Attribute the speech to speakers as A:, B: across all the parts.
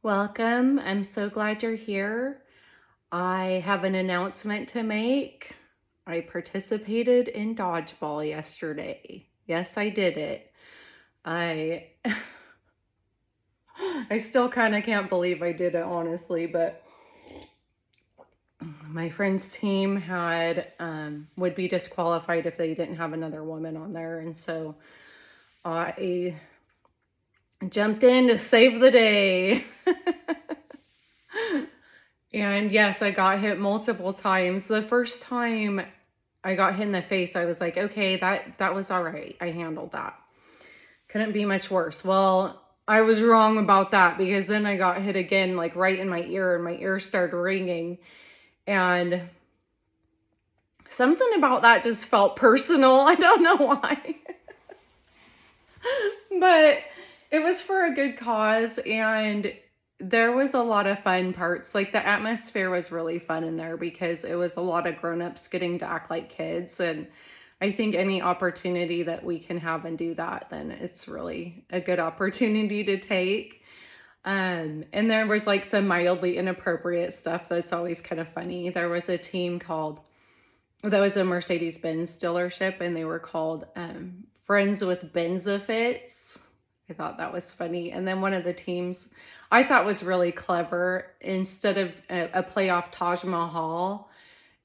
A: Welcome. I'm so glad you're here. I have an announcement to make. I participated in Dodgeball yesterday. Yes, I did it. I I still kind of can't believe I did it, honestly, but my friend's team had would be disqualified if they didn't have another woman on there, and so I jumped in to save the day. And yes, I got hit multiple times. The first time I got hit in the face, I was like, okay, that was all right. I handled that. Couldn't be much worse. Well, I was wrong about that because then I got hit again, like right in my ear, and my ear started ringing. And something about that just felt personal. I don't know why. But it was for a good cause, and there was a lot of fun parts. Like, the atmosphere was really fun in there because it was a lot of grown-ups getting to act like kids. And I think any opportunity that we can have and do that, then it's really a good opportunity to take. And there was like some mildly inappropriate stuff that's always kind of funny. There was a team that was a Mercedes-Benz dealership, and they were called Friends with Benzofits. I thought that was funny. And then one of the teams I thought was really clever. Instead of a play off Taj Mahal,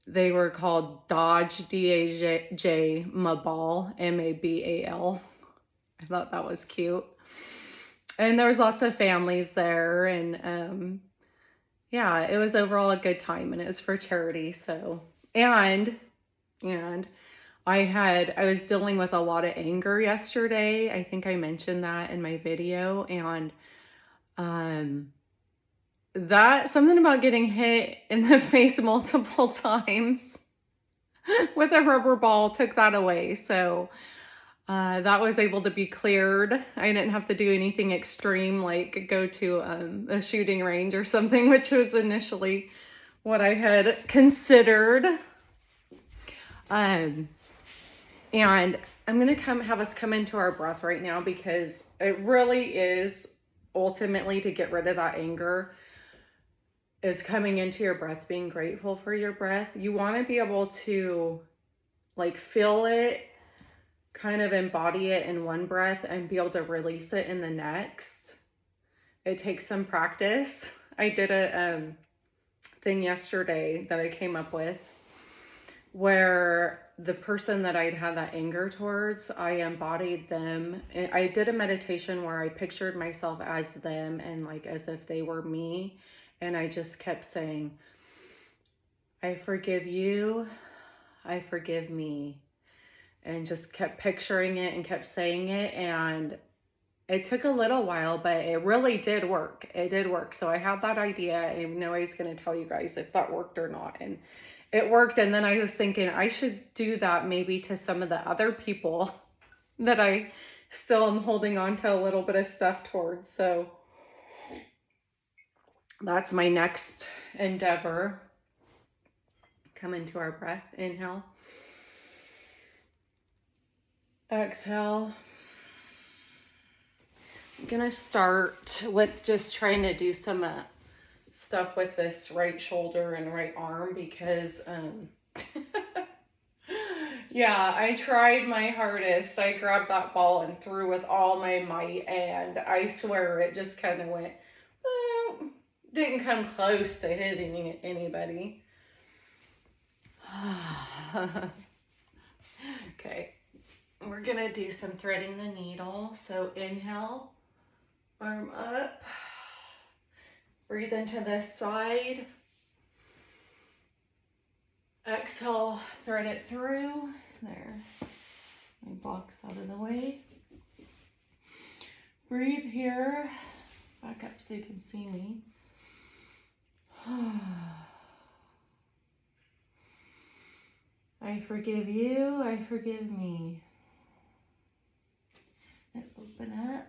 A: they were called Dodge, D-A-J, Mabal, M-A-B-A-L. I thought that was cute. And there was lots of families there. And yeah, it was overall a good time, and it was for charity. So, and I was dealing with a lot of anger yesterday. I think I mentioned that in my video. And that something about getting hit in the face multiple times with a rubber ball took that away. So that was able to be cleared. I didn't have to do anything extreme like go to a shooting range or something, which was initially what I had considered. And I'm going to have us come into our breath right now, because it really is ultimately to get rid of that anger is coming into your breath, being grateful for your breath. You want to be able to like feel it, kind of embody it in one breath, and be able to release it in the next. It takes some practice. I did a thing yesterday that I came up with where the person that I'd had that anger towards, I embodied them. I did a meditation where I pictured myself as them and like as if they were me. And I just kept saying, I forgive you, I forgive me. And just kept picturing it and kept saying it. And it took a little while, but it really did work. It did work. So I had that idea. I know I was going to tell you guys if that worked or not. And it worked. And then I was thinking I should do that maybe to some of the other people that I still am holding on to a little bit of stuff towards. So that's my next endeavor. Come into our breath. Inhale. Exhale. I'm going to start with just trying to do some stuff with this right shoulder and right arm because, yeah, I tried my hardest. I grabbed that ball and threw with all my might, and I swear it just kind of went, well, didn't come close to hitting anybody. Okay, we're going to do some threading the needle. So inhale, arm up. Breathe into this side. Exhale, thread it through. There. My block's out of the way. Breathe here. Back up so you can see me. I forgive you. I forgive me. And open up.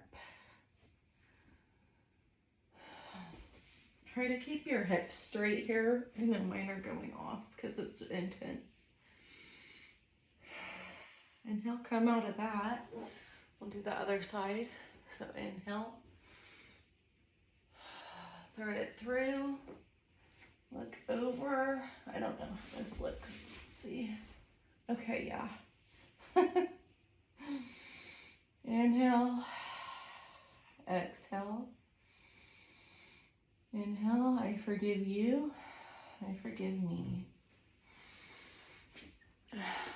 A: Try to keep your hips straight here. I know mine are going off because it's intense. Inhale, come out of that. We'll do the other side. So inhale. Thread it through. Look over. I don't know. This looks, let's see. Okay, yeah. Inhale. Exhale. Inhale, I forgive you. I forgive me.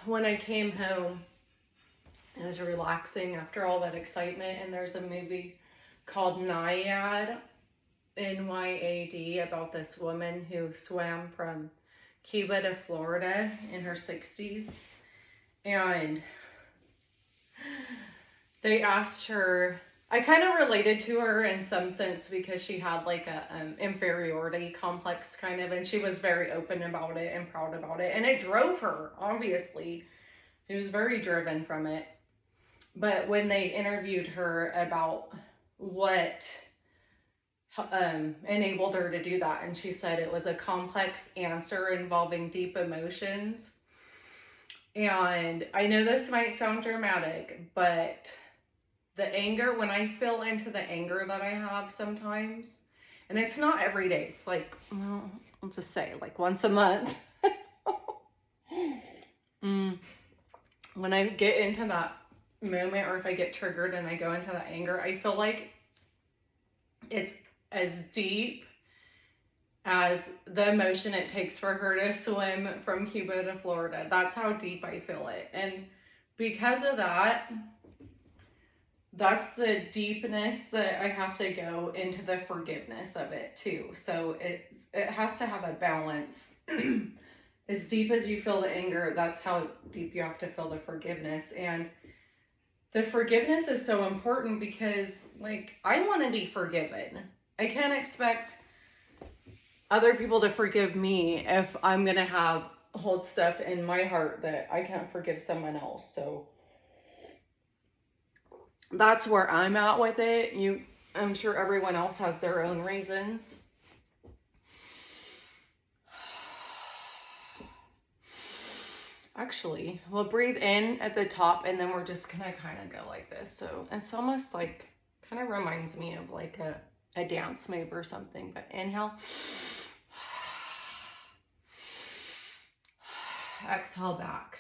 A: When I came home, it was relaxing after all that excitement, and there's a movie called Nyad, Nyad, about this woman who swam from Cuba to Florida in her 60s, and they asked her, I kind of related to her in some sense because she had like a inferiority complex kind of, and she was very open about it and proud about it, and it drove her, obviously. She was very driven from it. But when they interviewed her about what enabled her to do that, and she said it was a complex answer involving deep emotions. And I know this might sound dramatic, but the anger, when I feel into the anger that I have sometimes, and it's not every day, it's like, well, I'll just say like once a month. When I get into that moment, or if I get triggered and I go into that anger, I feel like it's as deep as the emotion it takes for her to swim from Cuba to Florida. That's how deep I feel it. And because of that, that's the deepness that I have to go into the forgiveness of it too. So it has to have a balance. As deep as you feel the anger, that's how deep you have to feel the forgiveness. And the forgiveness is so important because, like, I want to be forgiven. I can't expect other people to forgive me if I'm going to hold stuff in my heart that I can't forgive someone else. So that's where I'm at with it. I'm sure everyone else has their own reasons. Actually, we'll breathe in at the top, and then we're just gonna kind of go like this. So it's almost like, kind of reminds me of like a dance move or something. But inhale. Exhale back.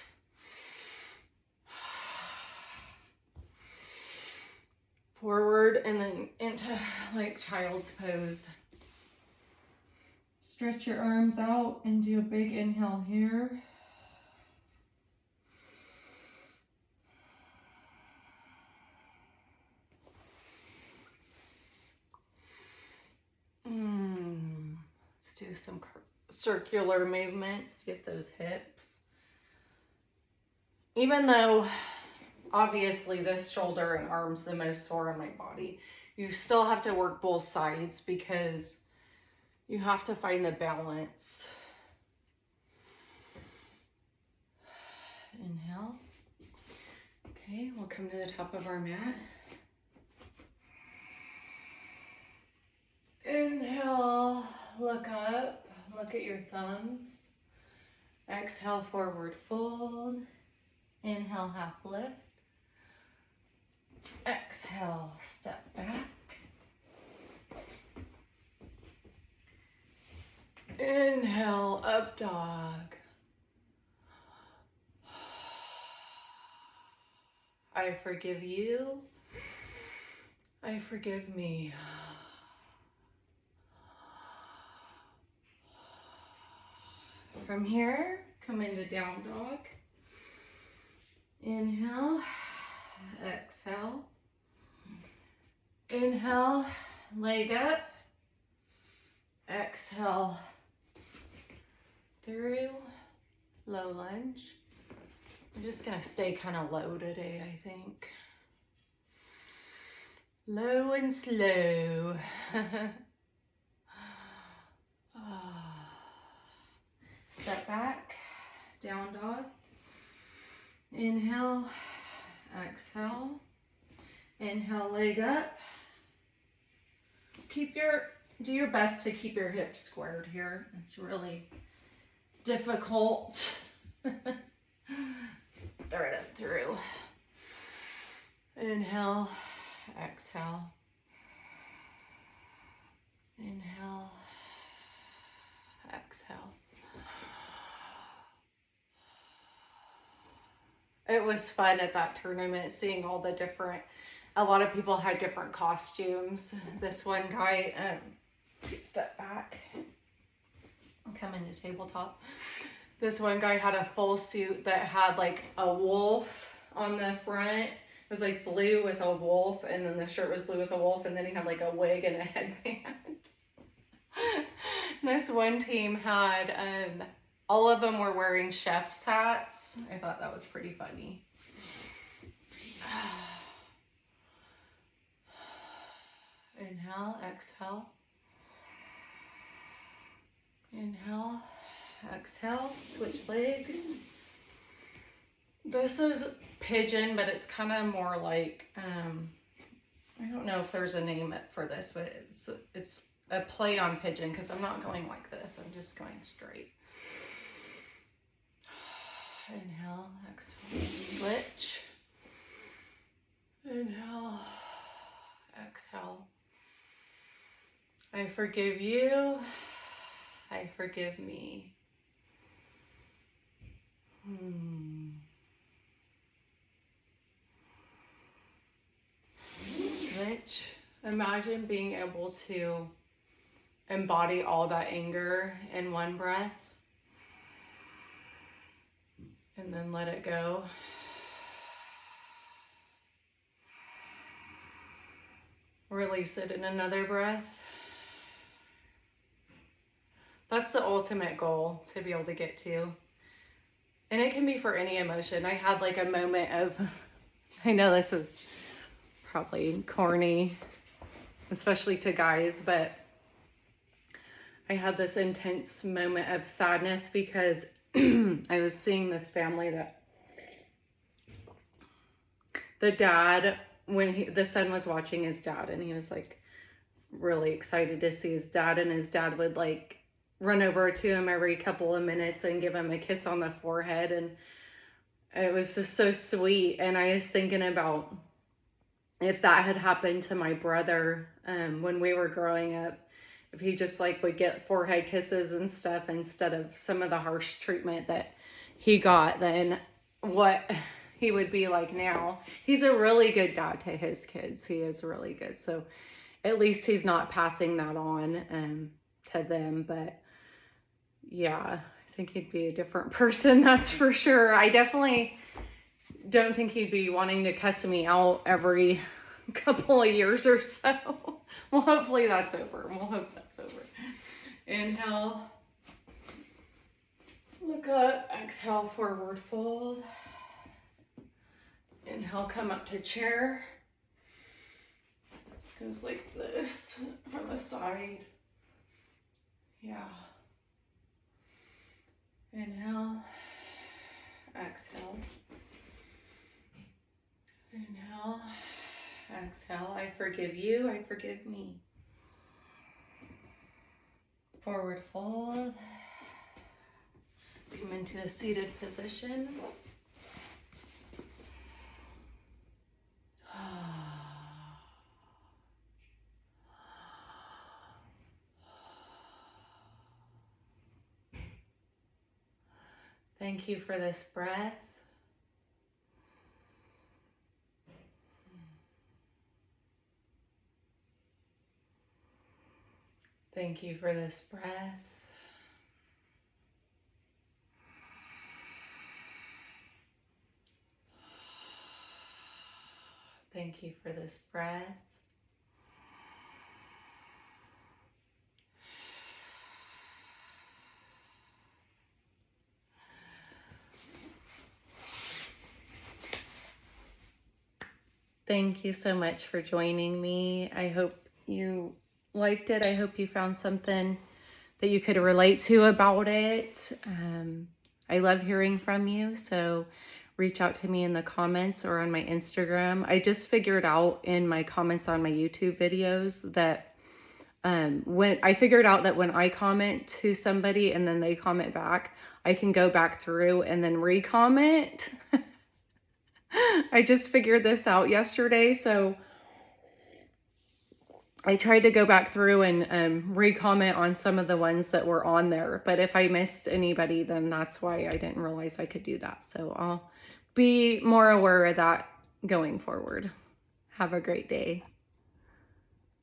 A: Forward and then into like child's pose. Stretch your arms out and do a big inhale here. Let's do some circular movements to get those hips. Even though obviously this shoulder and arm's the most sore on my body, you still have to work both sides because you have to find the balance. Inhale. Okay, we'll come to the top of our mat. Inhale, look up, look at your thumbs. Exhale, forward fold. Inhale, half lift. Exhale, step back. Inhale, up dog. I forgive you. I forgive me. From here, come into down dog. Inhale, exhale. Inhale, leg up. Exhale, through, low lunge. I'm just gonna stay kind of low today, I think. Low and slow. Step back, down dog. Inhale, exhale. Inhale, leg up. Do your best to keep your hips squared here. It's really difficult. Thread it through. Inhale, exhale. Inhale. exhale. It was fun at that tournament, seeing all the different, a lot of people had different costumes. This one guy, step back, come into tabletop. This one guy had a full suit that had like a wolf on the front. It was like blue with a wolf, and then the shirt was blue with a wolf, and then he had like a wig and a headband. This one team had, all of them were wearing chef's hats. I thought that was pretty funny. Inhale, exhale. Inhale, exhale, switch legs. This is pigeon, but it's kind of more like, I don't know if there's a name for this, but it's a play on pigeon, because I'm not going like this. I'm just going straight. Inhale, exhale, switch. Inhale, exhale. I forgive you. I forgive me. Switch. Imagine being able to embody all that anger in one breath. And then let it go. Release it in another breath. That's the ultimate goal to be able to get to. And it can be for any emotion. I had like a moment of, I know this is probably corny, especially to guys, but I had this intense moment of sadness because I was seeing this family that the dad, when the son was watching his dad, and he was like really excited to see his dad, and his dad would like run over to him every couple of minutes and give him a kiss on the forehead, and it was just so sweet. And I was thinking about if that had happened to my brother when we were growing up, if he just like would get forehead kisses and stuff instead of some of the harsh treatment that he got, then what he would be like now. He's a really good dad to his kids. He is really good. So at least he's not passing that on to them. But yeah, I think he'd be a different person, that's for sure. I definitely don't think he'd be wanting to cuss me out every couple of years or so. Well, hopefully that's over. We'll hope that's over. Inhale. Look up. Exhale, forward fold. Inhale, come up to chair. Goes like this from the side. Yeah. Inhale. Exhale. Inhale. Exhale. I forgive you. I forgive me. Forward fold. Come into a seated position. Thank you for this breath. Thank you for this breath. Thank you for this breath. Thank you so much for joining me. I hope you liked it. I hope you found something that you could relate to about it. I love hearing from you, so reach out to me in the comments or on my Instagram. I just figured out in my comments on my YouTube videos that when I comment to somebody and then they comment back, I can go back through and then re-comment. I just figured this out yesterday, so I tried to go back through and re-comment on some of the ones that were on there, but if I missed anybody, then that's why I didn't realize I could do that. So I'll be more aware of that going forward. Have a great day.